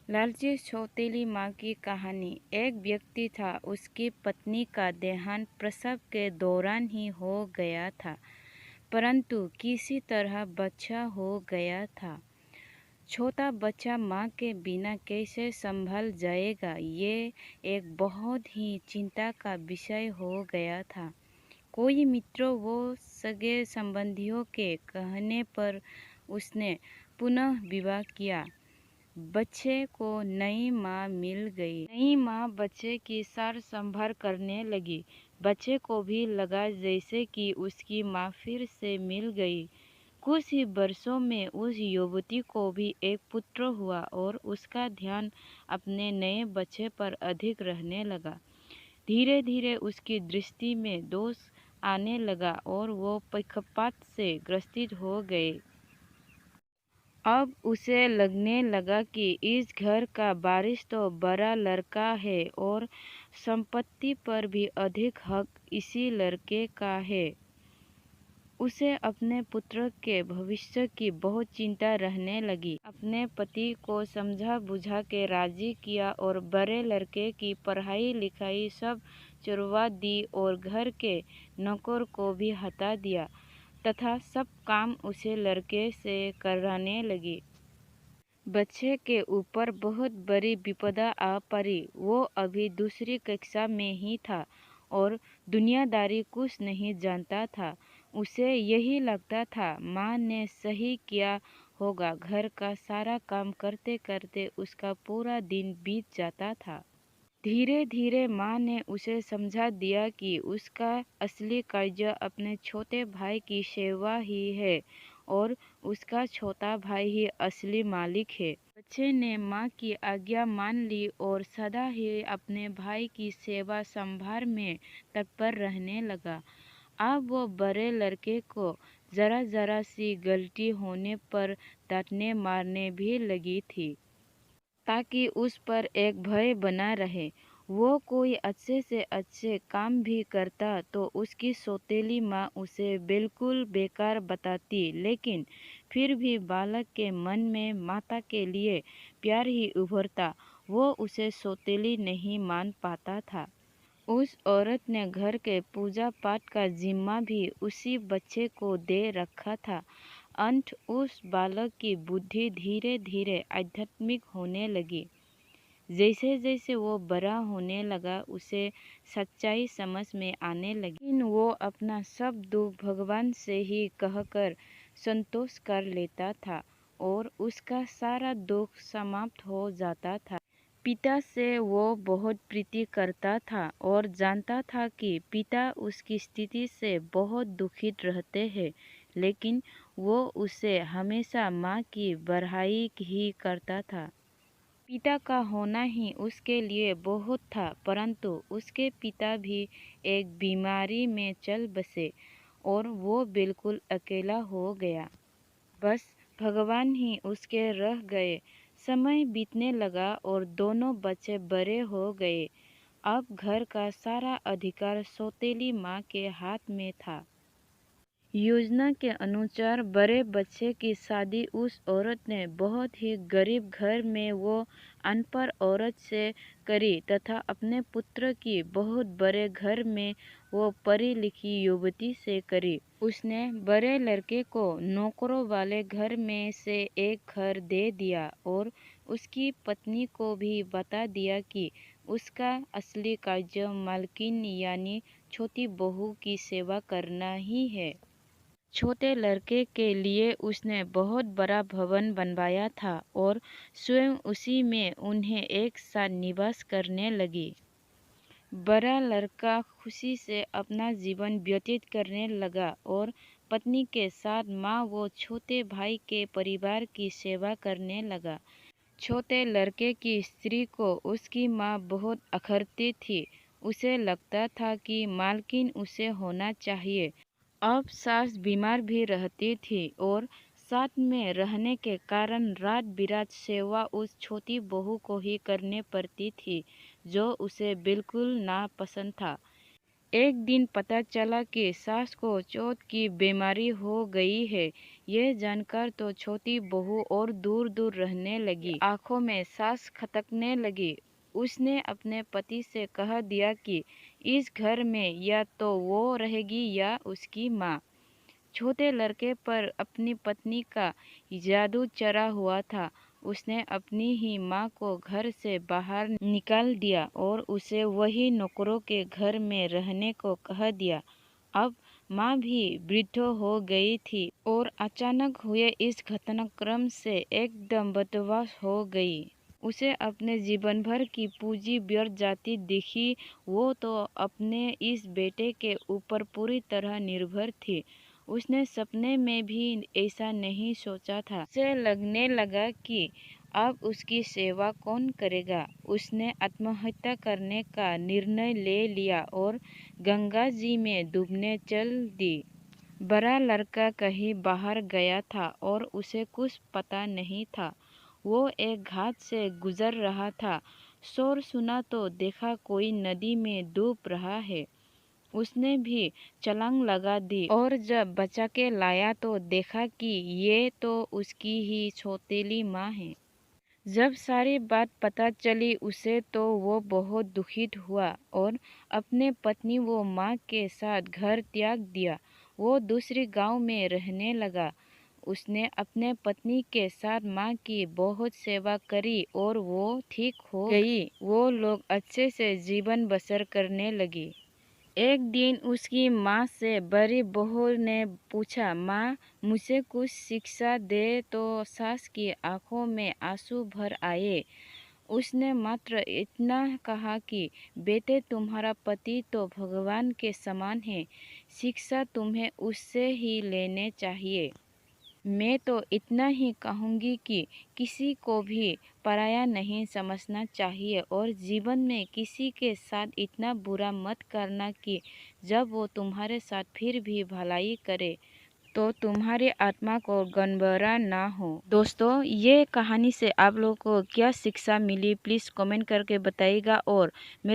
लालची सौतेली माँ की कहानी। एक व्यक्ति था, उसकी पत्नी का देहांत प्रसव के दौरान ही हो गया था, परंतु किसी तरह बच्चा हो गया था। छोटा बच्चा माँ के बिना कैसे संभल जाएगा, ये एक बहुत ही चिंता का विषय हो गया था। कोई मित्रों व सगे संबंधियों के कहने पर उसने पुनः विवाह किया। बच्चे को नई माँ मिल गई। नई माँ बच्चे की सार संभाल करने लगी। बच्चे को भी लगा जैसे कि उसकी माँ फिर से मिल गई। कुछ ही वर्षों में उस युवती को भी एक पुत्र हुआ और उसका ध्यान अपने नए बच्चे पर अधिक रहने लगा। धीरे धीरे उसकी दृष्टि में दोष आने लगा और वो पक्षपात से ग्रसित हो गए। अब उसे लगने लगा कि इस घर का वारिस तो बड़ा लड़का है और संपत्ति पर भी अधिक हक इसी लड़के का है। उसे अपने पुत्र के भविष्य की बहुत चिंता रहने लगी। अपने पति को समझा बुझा के राजी किया और बड़े लड़के की पढ़ाई लिखाई सब चुरवा दी और घर के नौकर को भी हटा दिया तथा सब काम उसे लड़के से कराने लगी। बच्चे के ऊपर बहुत बड़ी विपदा आ पड़ी। वो अभी दूसरी कक्षा में ही था और दुनियादारी कुछ नहीं जानता था। उसे यही लगता था माँ ने सही किया होगा। घर का सारा काम करते करते उसका पूरा दिन बीत जाता था। धीरे धीरे माँ ने उसे समझा दिया कि उसका असली कार्य अपने छोटे भाई की सेवा ही है और उसका छोटा भाई ही असली मालिक है। बच्चे ने माँ की आज्ञा मान ली और सदा ही अपने भाई की सेवा संभाल में तत्पर रहने लगा। अब वो बड़े लड़के को जरा जरा सी गलती होने पर डांटने मारने भी लगी थी, ताकि उस पर एक भय बना रहे। वो कोई अच्छे से अच्छे काम भी करता तो उसकी सौतेली माँ उसे बिल्कुल बेकार बताती, लेकिन फिर भी बालक के मन में माता के लिए प्यार ही उभरता। वो उसे सौतेली नहीं मान पाता था। उस औरत ने घर के पूजा पाठ का जिम्मा भी उसी बच्चे को दे रखा था। अंत उस बालक की बुद्धि धीरे धीरे आध्यात्मिक होने लगी। जैसे जैसे वो बड़ा होने लगा उसे सच्चाई समझ में आने लगी, लेकिन वो अपना सब दुख भगवान से ही कहकर संतोष कर लेता था और उसका सारा दुख समाप्त हो जाता था। पिता से वो बहुत प्रीति करता था और जानता था कि पिता उसकी स्थिति से बहुत दुखित रहते हैं, लेकिन वो उसे हमेशा माँ की बड़ाई ही करता था। पिता का होना ही उसके लिए बहुत था, परंतु उसके पिता भी एक बीमारी में चल बसे और वो बिल्कुल अकेला हो गया। बस भगवान ही उसके रह गए। समय बीतने लगा और दोनों बच्चे बड़े हो गए। अब घर का सारा अधिकार सौतेली माँ के हाथ में था। योजना के अनुसार बड़े बच्चे की शादी उस औरत ने बहुत ही गरीब घर में वो अनपढ़ औरत से करी तथा अपने पुत्र की बहुत बड़े घर में वो पढ़ी लिखी युवती से करी। उसने बड़े लड़के को नौकरों वाले घर में से एक घर दे दिया और उसकी पत्नी को भी बता दिया कि उसका असली कार्य मालकिन यानी छोटी बहू की सेवा करना ही है। छोटे लड़के के लिए उसने बहुत बड़ा भवन बनवाया था और स्वयं उसी में उन्हें एक साथ निवास करने लगी। बड़ा लड़का खुशी से अपना जीवन व्यतीत करने लगा और पत्नी के साथ माँ व छोटे भाई के परिवार की सेवा करने लगा। छोटे लड़के की स्त्री को उसकी माँ बहुत अखरती थी। उसे लगता था कि मालकिन उसे होना चाहिए। अब सास बीमार भी रहती थी और साथ में रहने के कारण रात बिरात सेवा उस छोटी बहू को ही करने पड़ती थी, जो उसे बिल्कुल नापसंद था। एक दिन पता चला कि सास को चोट की बीमारी हो गई है। ये जानकर तो छोटी बहू और दूर दूर रहने लगी, आंखों में सांस खटकने लगी। उसने अपने पति से कह दिया कि इस घर में या तो वो रहेगी या उसकी माँ। छोटे लड़के पर अपनी पत्नी का जादू चढ़ा हुआ था। उसने अपनी ही माँ को घर से बाहर निकाल दिया और उसे वही नौकरों के घर में रहने को कह दिया। अब माँ भी वृद्ध हो गई थी और अचानक हुए इस घटनाक्रम से एकदम बदमाश हो गई। उसे अपने जीवन भर की पूंजी व्यर्थ जाती दिखी। वो तो अपने इस बेटे के ऊपर पूरी तरह निर्भर थी। उसने सपने में भी ऐसा नहीं सोचा था। उसे लगने लगा कि अब उसकी सेवा कौन करेगा। उसने आत्महत्या करने का निर्णय ले लिया और गंगा जी में डूबने चल दी। बड़ा लड़का कहीं बाहर गया था और उसे कुछ पता नहीं था। वो एक घाट से गुजर रहा था। शोर सुना तो देखा कोई नदी में डूब रहा है। उसने भी छलांग लगा दी और जब बचा के लाया तो देखा कि ये तो उसकी ही सौतेली माँ है। जब सारी बात पता चली उसे तो वो बहुत दुखित हुआ और अपने पत्नी व माँ के साथ घर त्याग दिया। वो दूसरी गांव में रहने लगा। उसने अपने पत्नी के साथ माँ की बहुत सेवा करी और वो ठीक हो गई। वो लोग अच्छे से जीवन बसर करने लगी। एक दिन उसकी माँ से बड़ी बहू ने पूछा, माँ मुझे कुछ शिक्षा दे। तो सास की आंखों में आंसू भर आए। उसने मात्र इतना कहा कि बेटे तुम्हारा पति तो भगवान के समान है, शिक्षा तुम्हें उससे ही लेने चाहिए। मैं तो इतना ही कहूँगी कि किसी को भी पराया नहीं समझना चाहिए और जीवन में किसी के साथ इतना बुरा मत करना कि जब वो तुम्हारे साथ फिर भी भलाई करे तो तुम्हारी आत्मा को गड़बड़ा ना हो। दोस्तों, ये कहानी से आप लोगों को क्या शिक्षा मिली, प्लीज़ कमेंट करके बताइएगा। और